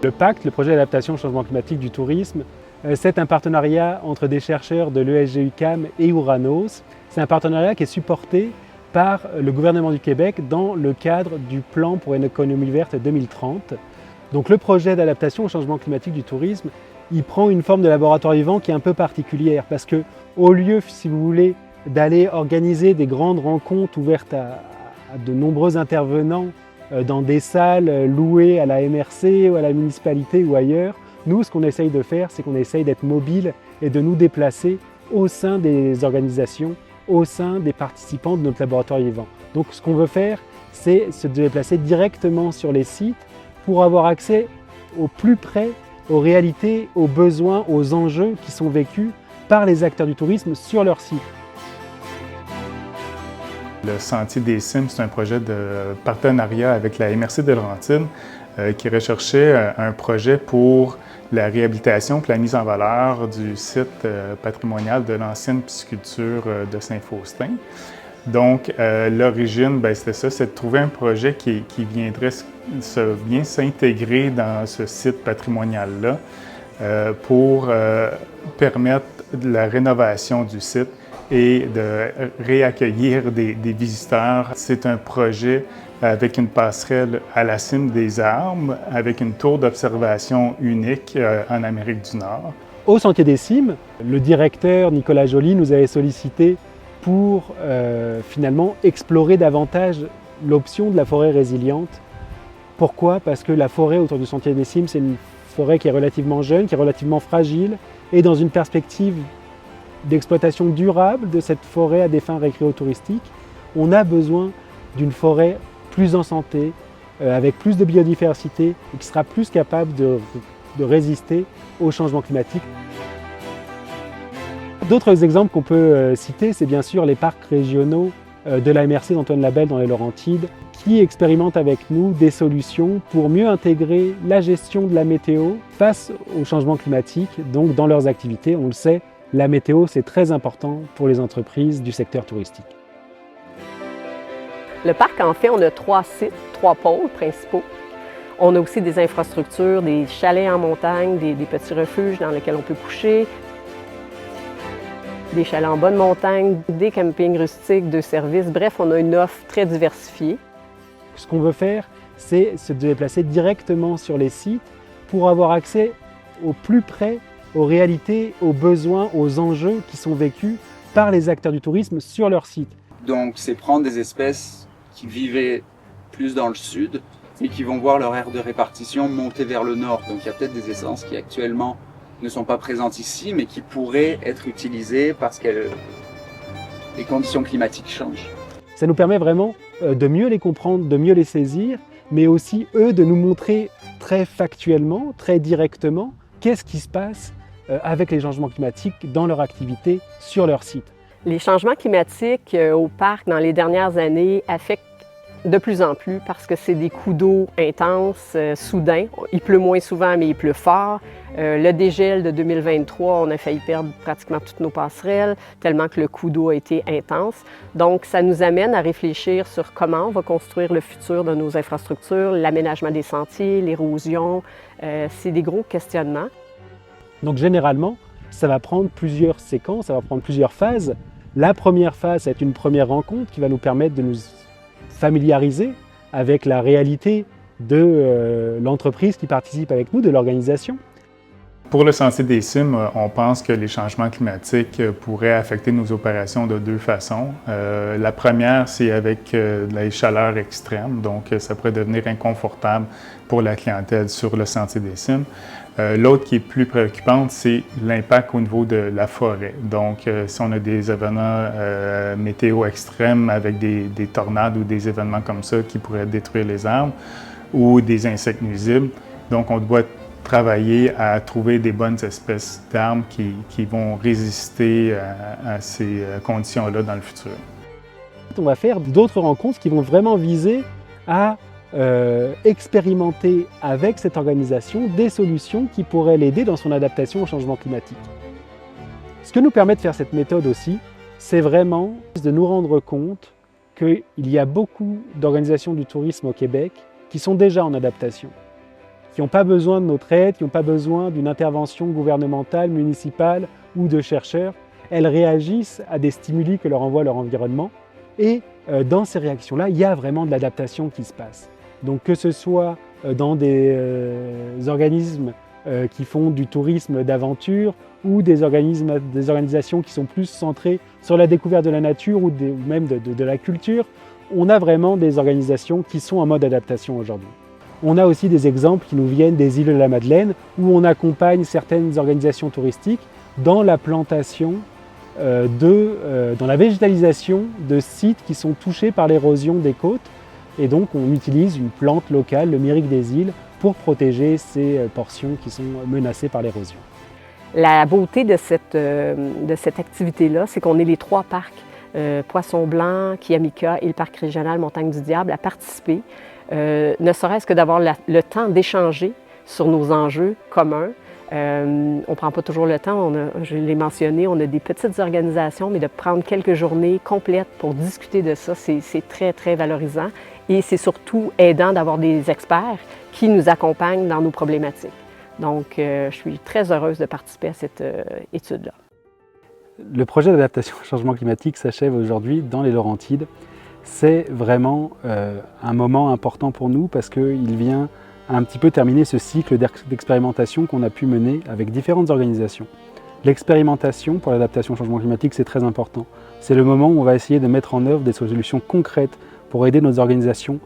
Le pacte, le projet d'adaptation au changement climatique du tourisme, c'est un partenariat entre des chercheurs de l'ESG-UQAM et Ouranos. C'est un partenariat qui est supporté par le gouvernement du Québec dans le cadre du plan pour une économie verte 2030. Donc le projet d'adaptation au changement climatique du tourisme, il prend une forme de laboratoire vivant qui est un peu particulière parce que au lieu, si vous voulez, d'aller organiser des grandes rencontres ouvertes à de nombreux intervenants dans des salles louées à la MRC ou à la municipalité ou ailleurs, nous, ce qu'on essaye de faire, c'est qu'on essaye d'être mobile et de nous déplacer au sein des organisations, au sein des participants de notre laboratoire vivant. Donc ce qu'on veut faire, c'est se déplacer directement sur les sites pour avoir accès au plus près aux réalités, aux besoins, aux enjeux qui sont vécus par les acteurs du tourisme sur leur site. Le Sentier des Cimes, c'est un projet de partenariat avec la MRC de Laurentides qui recherchait un projet pour la réhabilitation et la mise en valeur du site patrimonial de l'ancienne pisciculture de Saint-Faustin. Donc, l'origine, c'était ça, c'est de trouver un projet qui viendrait bien s'intégrer dans ce site patrimonial-là pour permettre la rénovation du site et de réaccueillir des visiteurs. C'est un projet avec une passerelle à la cime des arbres, avec une tour d'observation unique en Amérique du Nord. Au Sentier des Cimes, le directeur Nicolas Joly nous avait sollicité pour finalement explorer davantage l'option de la forêt résiliente. Pourquoi? Parce que la forêt autour du Sentier des Cimes, c'est une forêt qui est relativement jeune, qui est relativement fragile, et dans une perspective d'exploitation durable de cette forêt à des fins récréotouristiques, on a besoin d'une forêt plus en santé, avec plus de biodiversité et qui sera plus capable de résister au changement climatique. D'autres exemples qu'on peut citer, c'est bien sûr les parcs régionaux de la MRC d'Antoine Labelle dans les Laurentides, qui expérimentent avec nous des solutions pour mieux intégrer la gestion de la météo face au changement climatique, donc dans leurs activités. On le sait, la météo, c'est très important pour les entreprises du secteur touristique. Le parc, en fait, on a 3 sites, 3 pôles principaux. On a aussi des infrastructures, des chalets en montagne, des petits refuges dans lesquels on peut coucher, des chalets en bonne montagne, des campings rustiques, de services. Bref, on a une offre très diversifiée. Ce qu'on veut faire, c'est se déplacer directement sur les sites pour avoir accès au plus près aux réalités, aux besoins, aux enjeux qui sont vécus par les acteurs du tourisme sur leur site. Donc c'est prendre des espèces qui vivaient plus dans le sud et qui vont voir leur aire de répartition monter vers le nord. Donc il y a peut-être des essences qui actuellement ne sont pas présentes ici mais qui pourraient être utilisées parce que les conditions climatiques changent. Ça nous permet vraiment de mieux les comprendre, de mieux les saisir, mais aussi eux de nous montrer très factuellement, très directement, qu'est-ce qui se passe avec les changements climatiques dans leur activité sur leur site. Les changements climatiques au parc dans les dernières années affectent de plus en plus parce que c'est des coups d'eau intenses, soudains. Il pleut moins souvent, mais il pleut fort. Le dégel de 2023, on a failli perdre pratiquement toutes nos passerelles, tellement que le coup d'eau a été intense. Donc, ça nous amène à réfléchir sur comment on va construire le futur de nos infrastructures, l'aménagement des sentiers, l'érosion. C'est des gros questionnements. Donc, généralement, ça va prendre plusieurs séquences, ça va prendre plusieurs phases. La première phase, c'est une première rencontre qui va nous permettre de nous familiariser avec la réalité de l'entreprise qui participe avec nous, de l'organisation. Pour le Sentier des Cimes, on pense que les changements climatiques pourraient affecter nos opérations de 2 façons. La première, c'est avec les chaleurs extrêmes, donc ça pourrait devenir inconfortable pour la clientèle sur le Sentier des Cimes. L'autre qui est plus préoccupante, c'est l'impact au niveau de la forêt. Donc, si on a des événements météo extrêmes avec des tornades ou des événements comme ça qui pourraient détruire les arbres ou des insectes nuisibles, donc on doit travailler à trouver des bonnes espèces d'arbres qui vont résister à ces conditions-là dans le futur. On va faire d'autres rencontres qui vont vraiment viser à expérimenter avec cette organisation des solutions qui pourraient l'aider dans son adaptation au changement climatique. Ce que nous permet de faire cette méthode aussi, c'est vraiment de nous rendre compte qu'il y a beaucoup d'organisations du tourisme au Québec qui sont déjà en adaptation. qui n'ont pas besoin de notre aide, qui n'ont pas besoin d'une intervention gouvernementale, municipale ou de chercheurs. Elles réagissent à des stimuli que leur envoie leur environnement. Et dans ces réactions-là, il y a vraiment de l'adaptation qui se passe. Donc que ce soit dans des organismes qui font du tourisme d'aventure ou des organisations qui sont plus centrées sur la découverte de la nature ou même de la culture, on a vraiment des organisations qui sont en mode adaptation aujourd'hui. On a aussi des exemples qui nous viennent des îles de la Madeleine où on accompagne certaines organisations touristiques dans la plantation, dans la végétalisation de sites qui sont touchés par l'érosion des côtes. Et donc on utilise une plante locale, le myrique des îles, pour protéger ces portions qui sont menacées par l'érosion. La beauté de cette activité-là, c'est qu'on est les 3 parcs, Poisson Blanc, Kiamika et le parc régional Montagne du Diable, à participer, ne serait-ce que d'avoir le temps d'échanger sur nos enjeux communs. On ne prend pas toujours le temps, je l'ai mentionné, on a des petites organisations, mais de prendre quelques journées complètes pour discuter de ça, c'est très, très valorisant. Et c'est surtout aidant d'avoir des experts qui nous accompagnent dans nos problématiques. Donc, je suis très heureuse de participer à cette étude-là. Le projet d'adaptation au changement climatique s'achève aujourd'hui dans les Laurentides. C'est vraiment un moment important pour nous parce qu'il vient un petit peu terminer ce cycle d'expérimentation qu'on a pu mener avec différentes organisations. L'expérimentation pour l'adaptation au changement climatique, c'est très important. C'est le moment où on va essayer de mettre en œuvre des solutions concrètes pour aider nos organisations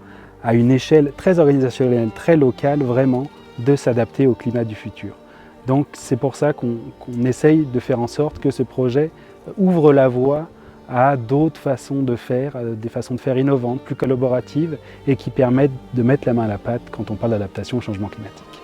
à une échelle très organisationnelle, très locale, vraiment, de s'adapter au climat du futur. Donc c'est pour ça qu'on essaye de faire en sorte que ce projet ouvre la voie à d'autres façons de faire, des façons de faire innovantes, plus collaboratives et qui permettent de mettre la main à la pâte quand on parle d'adaptation au changement climatique.